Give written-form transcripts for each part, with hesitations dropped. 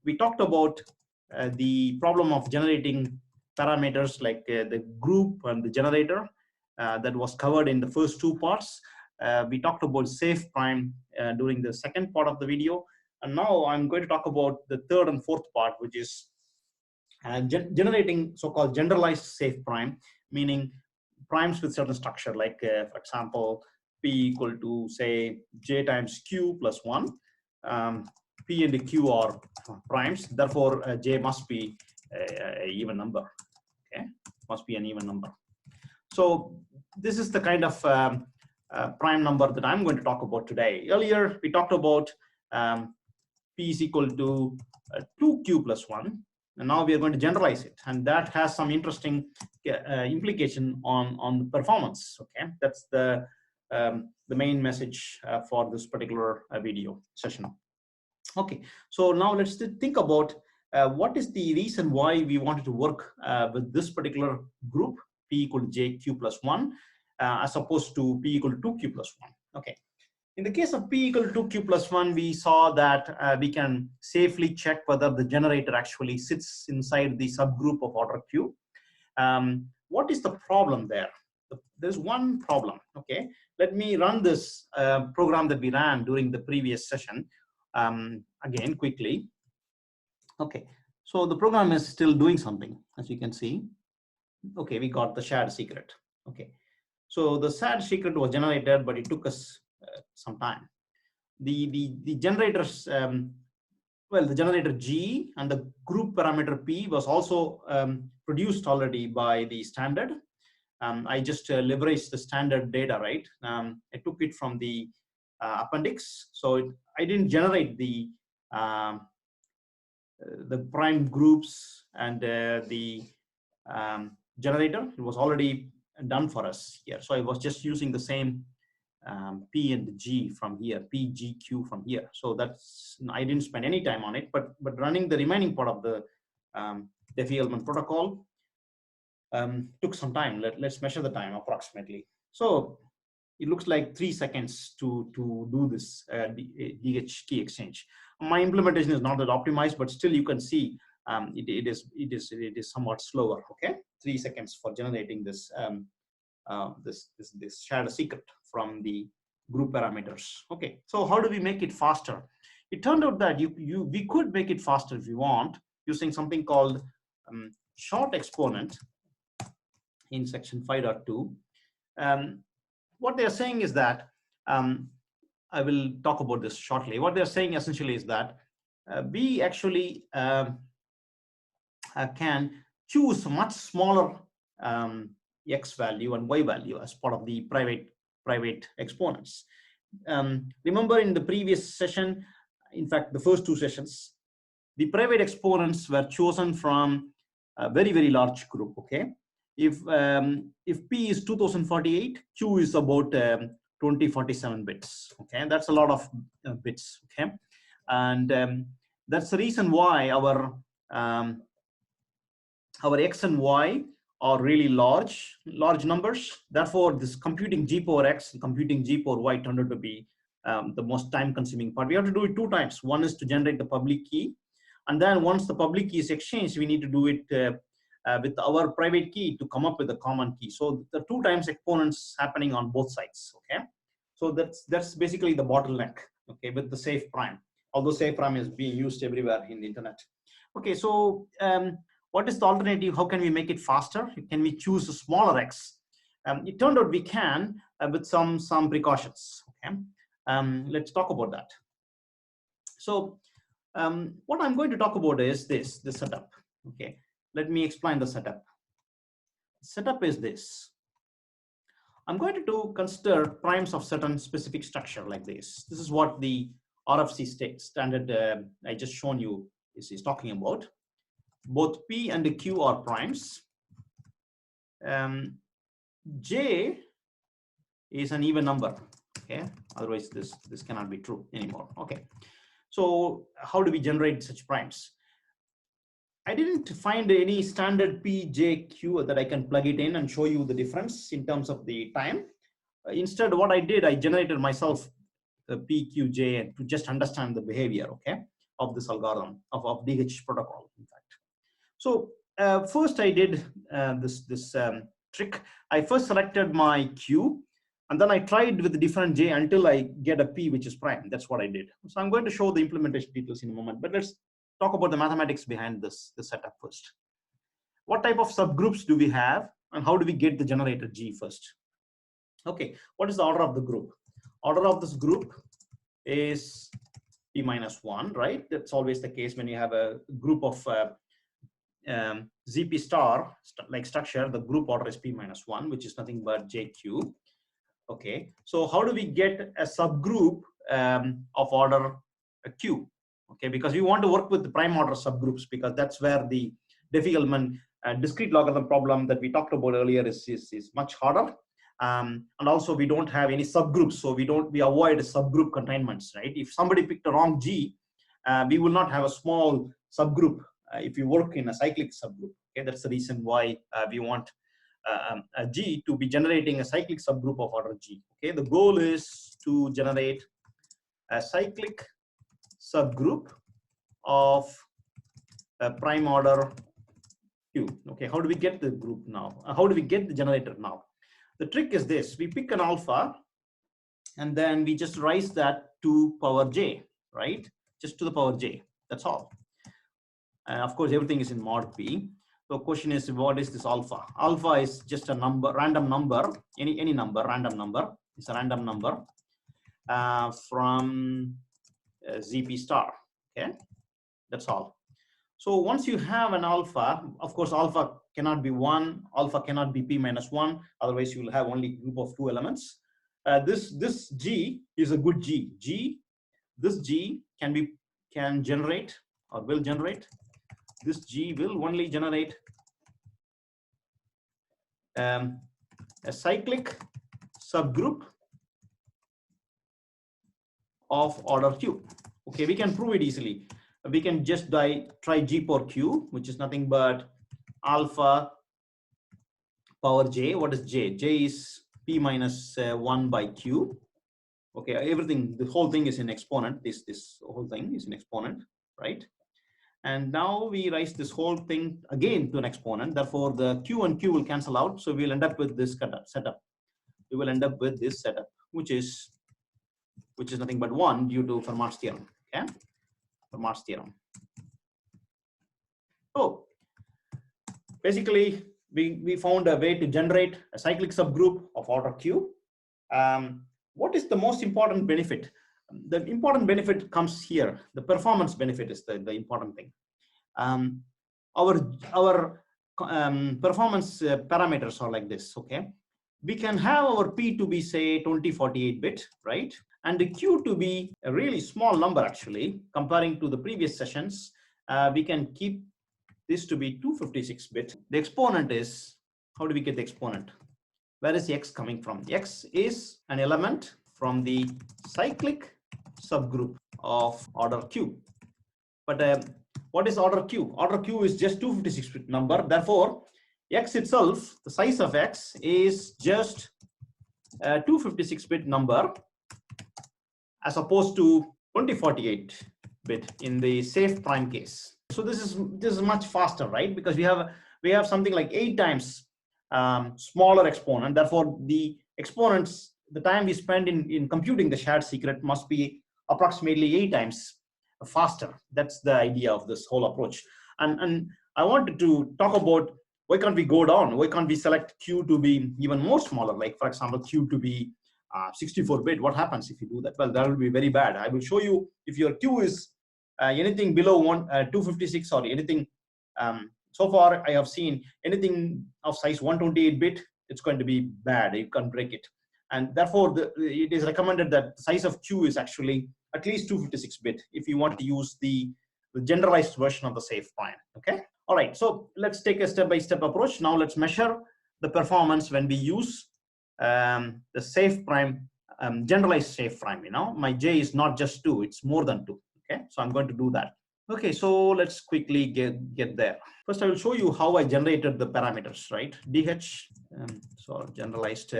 We talked about the problem of generating parameters like the group and the generator that was covered in the first two parts. We talked about safe prime during the second part of the video. And now I'm going to talk about the third and fourth part, which is generating so-called generalized safe prime, meaning primes with certain structure, like for example, P equal to say J times Q plus 1. P and Q are primes, therefore J must be an even number. Okay, must be an even number. So this is the kind of prime number that I'm going to talk about today. Earlier we talked about P is equal to 2Q plus 1, and now we are going to generalize it, and that has some interesting implication on the performance. Okay, that's the main message for this particular video session. Okay, so now let's think about what is the reason why we wanted to work with this particular group, P equal to JQ plus 1, as opposed to P equal to 2Q plus 1. Okay, in the case of P equal to 2Q plus 1, we saw that we can safely check whether the generator actually sits inside the subgroup of order Q. What is the problem there? There's one problem. Okay, let me run this program that we ran during the previous session again quickly. Okay, so the program is still doing something, as you can see. Okay, we got the shared secret. Okay, so the shared secret was generated, but it took us some time. The generators, well, the generator G and the group parameter P was also produced already by the standard. I just leveraged the standard data, right? I took it from the appendix, so I didn't generate the prime groups and the generator. It was already done for us here, so I was just using the same P and G from here, P, G, Q from here. So that's, I didn't spend any time on it, but running the remaining part of the Diffie-Hellman protocol took some time. Let's measure the time approximately. So it looks like 3 seconds to do this DH key exchange. My implementation is not that optimized, but still you can see it is somewhat slower. Okay, 3 seconds for generating this this shared secret from the group parameters. Okay, so how do we make it faster? It turned out that we could make it faster if you want, using something called short exponent in section 5.2. What they're saying is that I will talk about this shortly. What they're saying essentially is that we actually can choose much smaller x value and y value as part of the private exponents. Remember in the previous session, in fact the first two sessions, the private exponents were chosen from a very large group. Okay, if P is 2048, Q is about 2047 bits. Okay, that's a lot of bits. Okay, and that's the reason why our x and y are really large numbers. Therefore, this computing G power x and computing G power y turned out to be the most time-consuming part. We have to do it 2 times. One is to generate the public key, and then once the public key is exchanged, we need to do it with our private key to come up with a common key. So the 2 times exponents happening on both sides. Okay, so that's basically the bottleneck. Okay, with the safe prime, although safe prime is being used everywhere in the internet. Okay, so what is the alternative? How can we make it faster? Can we choose a smaller x? It turned out we can with some precautions. Okay, let's talk about that. So what I'm going to talk about is the setup. Okay, let me explain the setup. Setup is this. I'm going to consider primes of certain specific structure like this. This is what the RFC standard I just shown you is talking about. Both P and Q are primes. J is an even number. Okay, otherwise this cannot be true anymore. Okay, so how do we generate such primes? I didn't find any standard P, J, Q that I can plug it in and show you the difference in terms of the time. Instead, what I did, I generated myself the P, Q, J to just understand the behavior. Okay, of this algorithm of DH protocol, in fact. So first I did this trick. I first selected my Q, and then I tried with different J until I get a P which is prime. That's what I did. So I'm going to show the implementation details in a moment, but let's talk about the mathematics behind this setup first. What type of subgroups do we have, and how do we get the generator G first? Okay, what is the order of the group? Order of this group is P minus 1, right? That's always the case when you have a group of ZP star like structure. The group order is P minus 1, which is nothing but JQ. Okay, so how do we get a subgroup of order Q? Okay, because we want to work with the prime order subgroups, because that's where the Diffie-Hellman discrete logarithm problem that we talked about earlier is much harder. And also we don't have any subgroups, so we avoid subgroup containments, right? If somebody picked a wrong G, we will not have a small subgroup if you work in a cyclic subgroup. Okay, that's the reason why we want a G to be generating a cyclic subgroup of order G. Okay, the goal is to generate a cyclic subgroup of a prime order Q. Okay, how do we get the group now? How do we get the generator now? The trick is this: we pick an alpha, and then we just raise that to power J, right? Just to the power J. That's all. And of course, everything is in mod P. So question is, what is this alpha? Alpha is just a number, random number, any number, random number. It's a random number from ZP star. Okay, that's all. So once you have an alpha, of course, alpha cannot be 1, alpha cannot be P minus 1, otherwise you will have only a group of 2 elements. This G is a good G. This G can generate, or will generate. This G will only generate a cyclic subgroup of order Q. Okay, we can prove it easily. We can just try G power Q, which is nothing but alpha power J. What is J? J is P minus 1 by Q. Okay, everything, the whole thing is in exponent. This whole thing is in exponent, right? And now we raise this whole thing again to an exponent. Therefore, the Q and Q will cancel out. So we'll end up with this setup. We will end up with this setup, which is nothing but 1 due to Fermat's theorem. Okay, Fermat's theorem. So basically, we found a way to generate a cyclic subgroup of order Q. What is the most important benefit? The important benefit comes here. The performance benefit is the important thing. Our performance parameters are like this. Okay, we can have our P to be, say, 2048 bit, right? And the Q to be a really small number, actually, comparing to the previous sessions. We can keep this to be 256 bit. The exponent is, how do we get the exponent? Where is X coming from? X is an element from the cyclic subgroup of order Q. But what is order Q? Order Q is just 256 bit number. Therefore, X itself, the size of X is just a 256 bit number, as opposed to 2048 bit in the safe prime case. So this is much faster, right? Because we have something like 8 times smaller exponent. Therefore, the exponents, the time we spend in computing the shared secret must be approximately 8 times faster. That's the idea of this whole approach. And I wanted to talk about, why can't we go down? Why can't we select Q to be even more smaller? Like, for example, Q to be 64 bit. What happens if you do that? Well, that will be very bad. I will show you if your Q is anything below 256 or anything. So far, I have seen anything of size 128 bit, it's going to be bad. You can't break it. And therefore, it is recommended that the size of Q is actually at least 256 bit if you want to use the generalized version of the safe prime. Okay. All right. So let's take a step-by-step approach. Now let's measure the performance when we use the safe prime, generalized safe prime. You know, my J is not just 2; it's more than 2. Okay. So I'm going to do that. Okay. So let's quickly get there. First, I will show you how I generated the parameters. Right. DH. So generalized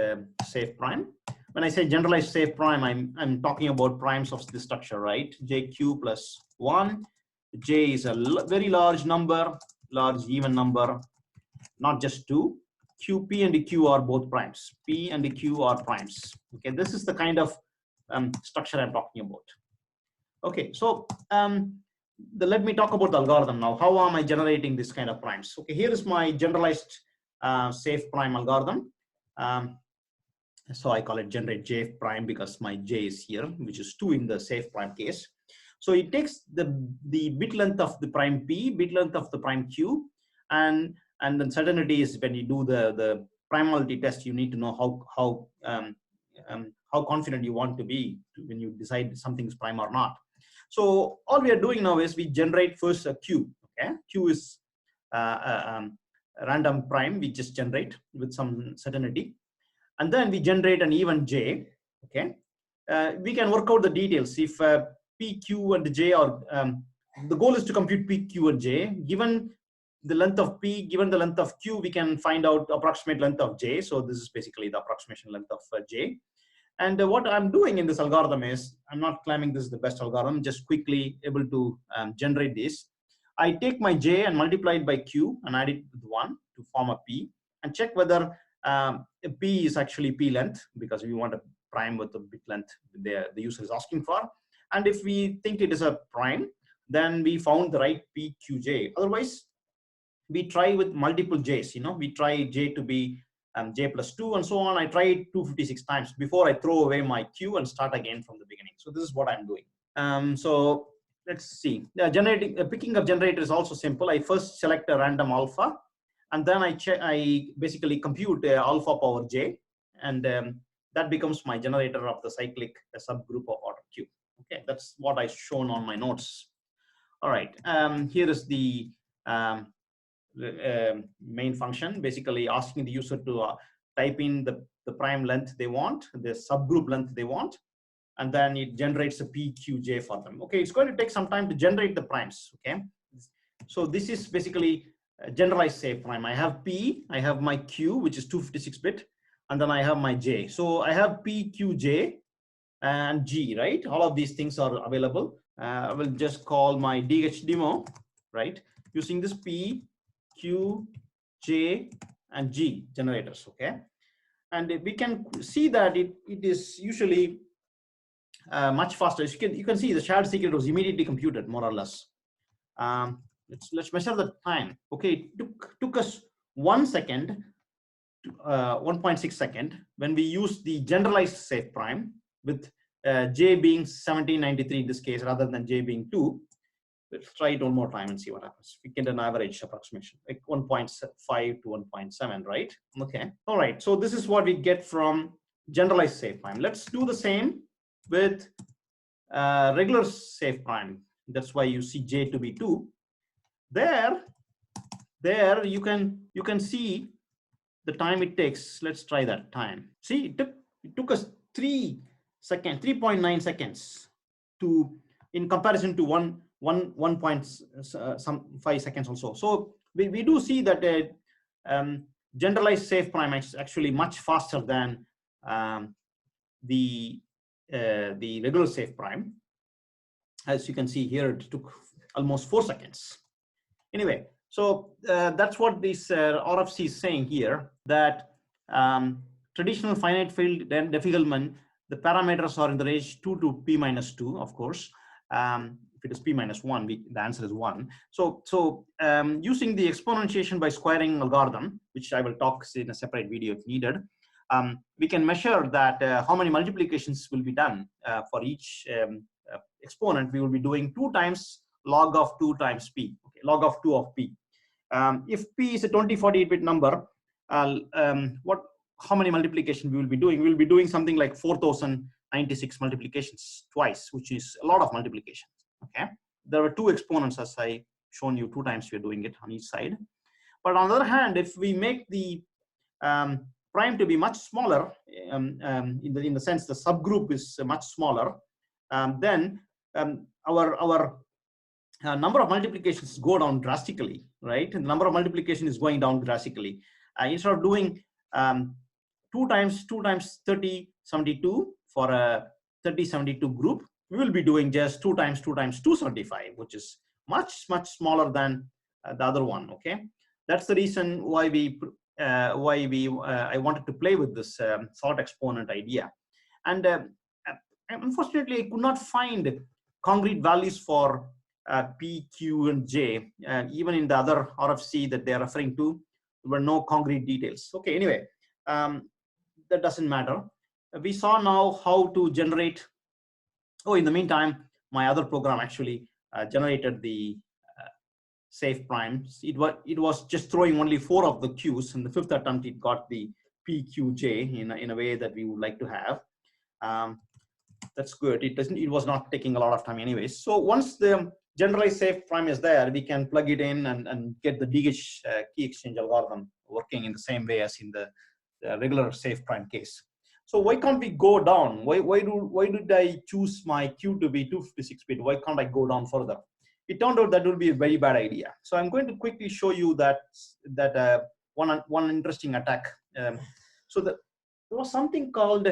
safe prime. when I say generalized safe prime, I'm talking about primes of this structure, right? JQ plus 1. J is a very large number, large even number, not just 2. Q, P and Q are both primes. P and Q are primes. Okay, this is the kind of structure I'm talking about. Okay, so let me talk about the algorithm now. How am I generating this kind of primes? Okay, here is my generalized safe prime algorithm. So I call it generate J prime because my J is here, which is 2 in the safe prime case. So it takes the bit length of the prime P, bit length of the prime Q, and then certainty is when you do the primality test, you need to know how confident you want to be when you decide something is prime or not. So all we are doing now is we generate first a Q. Okay, Q is a random prime we just generate with some certainty, and then we generate an even J. Okay, we can work out the details. If P, Q, and J are the goal is to compute P, Q, and J. Given the length of P, given the length of Q, we can find out approximate length of J. So this is basically the approximation length of J. And what I'm doing in this algorithm is, I'm not claiming this is the best algorithm, just quickly able to generate this. I take my J and multiply it by Q and add it with 1 to form a P, and check whether P is actually P length, because we want a prime with the bit length the user is asking for. And if we think it is a prime, then we found the right PQJ. Otherwise, we try with multiple J's. We try J to be J plus 2 and so on. I try it 256 times before I throw away my Q and start again from the beginning. So this is what I'm doing. So let's see. Picking up generator is also simple. I first select a random alpha, and then I basically compute alpha power J, and that becomes my generator of the cyclic subgroup of order Q. Okay, that's what I shown on my notes. All right, here is the main function, basically asking the user to type in the prime length they want, the subgroup length they want, and then it generates a PQJ for them. Okay, it's going to take some time to generate the primes. Okay, so this is basically a generalized safe prime. I have P, I have my Q, which is 256-bit, and then I have my J. So I have PQJ and G, right? All of these things are available. I will just call my DH demo, right? Using this P, Q, J, and G generators, okay? And we can see that it is usually much faster. You can see the shared secret was immediately computed, more or less. Let's measure the time. Okay, it took us 1 second, 1.6 second when we use the generalized safe prime with J being 1793 in this case rather than J being 2. Let's try it one more time and see what happens. We get an average approximation, like 1.5 to 1.7, right? Okay. All right. So this is what we get from generalized safe prime. Let's do the same with regular safe prime. That's why you see J to be 2. There you can see the time it takes. Let's try that time. See, it took us 3.9 seconds in comparison to 1.5 seconds also. So we do see that generalized safe prime is actually much faster than the regular safe prime. As you can see here, it took almost 4 seconds. Anyway, so that's what this RFC is saying here, that traditional finite field Diffie-Hellman, the parameters are in the range 2 to p minus 2, of course. If it is p minus 1, the answer is 1. So using the exponentiation by squaring algorithm, which I will talk in a separate video if needed, we can measure that how many multiplications will be done for each exponent. We will be doing 2 times log of 2 times p, okay, log of 2 of p. If p is a 2048-bit number, how many multiplication we will be doing? We will be doing something like 4096 multiplications twice, which is a lot of multiplications. Okay, there are 2 exponents, as I shown you, 2 times we are doing it on each side. But on the other hand, if we make the prime to be much smaller, in the sense the subgroup is much smaller, then our number of multiplications go down drastically, right? And the number of multiplication is going down drastically. Instead of doing 2 2 times 30, 72 for a 30, 72 group. We will be doing just 2 times 275, which is much smaller than the other one. Okay, that's the reason why I wanted to play with this sort exponent idea. And unfortunately, I could not find concrete values for P, Q, and J. Even in the other RFC that they're referring to, there were no concrete details. Okay, anyway, that doesn't matter. We saw now how to generate. Oh, in the meantime, my other program actually generated the safe primes. It was just throwing only 4 of the Qs. In the 5th attempt, it got the PQJ in a way that we would like to have. That's good. It was not taking a lot of time anyways. So once the generalized safe prime is there, we can plug it in and get the DH key exchange algorithm working in the same way as in the regular safe prime case. So why can't we go down? Why did I choose my Q to be 256-bit? Why can't I go down further? It turned out that would be a very bad idea. So I'm going to quickly show you that one interesting attack. So there was something called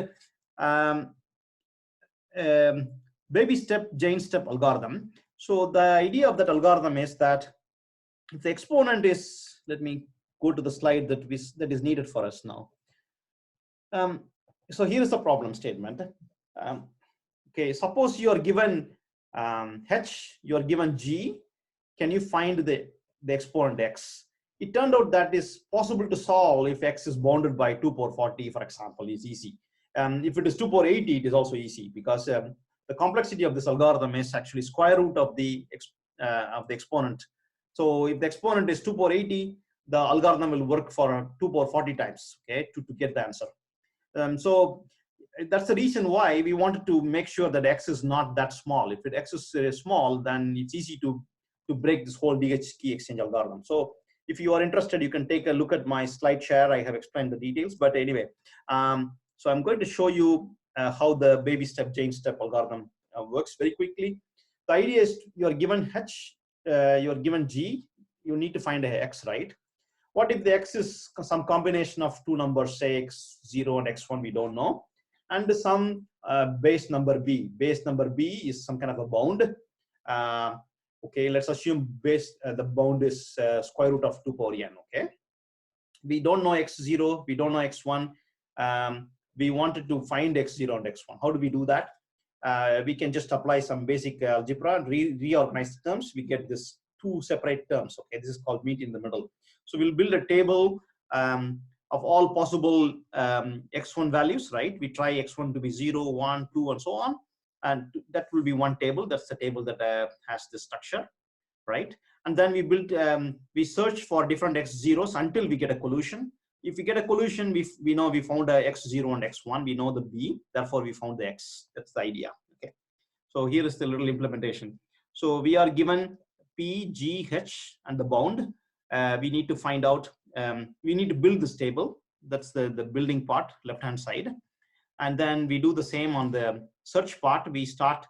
baby step Jane step algorithm. So the idea of that algorithm is that if the exponent is, let me go to the slide that is needed for us now. So here is the problem statement. Okay, suppose you are given h, you are given g. Can you find the exponent x? It turned out that is possible to solve if x is bounded by 2 power 40, for example, is easy. If it is 2 power 80, it is also easy, because the complexity of this algorithm is actually square root of the exponent. So if the exponent is 2 power 80, the algorithm will work for 2 power 40 times, okay, to get the answer. So that's the reason why we wanted to make sure that x is not that small. If x is small, then it's easy to break this whole DH key exchange algorithm. So if you are interested, you can take a look at my slide share. I have explained the details, but anyway, so I'm going to show you how the baby step Jane step algorithm works very quickly. The idea is you're given h, you're given g, you need to find a x, right? What if the x is some combination of 2 numbers, say x0 and x1, we don't know, and some base number b. Base number b is some kind of a bound. Okay, let's assume the bound is square root of 2 power n. Okay, we don't know x0, we don't know x1. We wanted to find x0 and x1. How do we do that? We can just apply some basic algebra and reorganize the terms. We get this 2 separate terms. Okay, this is called meet in the middle. So we'll build a table of all possible x1 values, right? We try x1 to be 0, 1, 2, and so on. And that will be one table. That's the table that has the structure, right? And then we search for different x0s until we get a collusion. If we get a collusion, we know we found a x0 and x1. We know the b, therefore we found the x. That's the idea. Okay. So here is the little implementation. So we are given p, g, h, and the bound. We need to find out, we need to build this table. That's the building part, left-hand side. And then we do the same on the search part. We start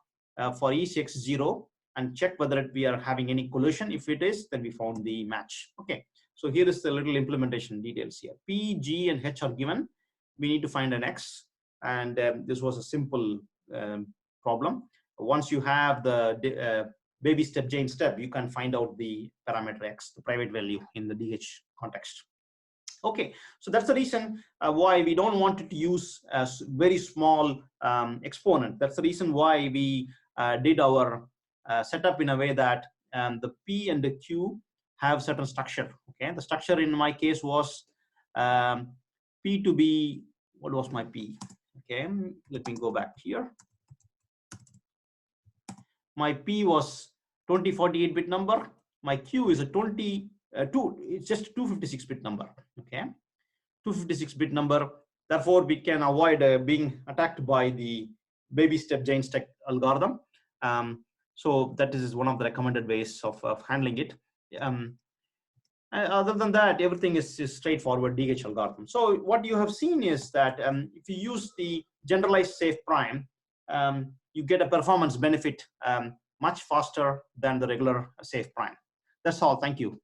for each x0 and check whether we are having any collision. If it is, then we found the match. Okay, so here is the little implementation details here. P, G, and H are given. We need to find an X. And this was a simple problem. Once you have the baby step, Jane step, you can find out the parameter X, the private value in the DH context. Okay, so that's the reason why we don't want to use a very small exponent. That's the reason why we did our setup in a way that the P and the Q have certain structure. Okay, the structure in my case was P to be, what was my P? Okay, let me go back here. My P was 2048-bit number. My Q is a it's just a 256-bit number. Okay, 256-bit number. Therefore, we can avoid being attacked by the baby step Jane step algorithm. So that is one of the recommended ways of handling it. Other than that, everything is straightforward DH algorithm. So what you have seen is that if you use the generalized safe prime, you get a performance benefit much faster than the regular safe prime. That's all. Thank you.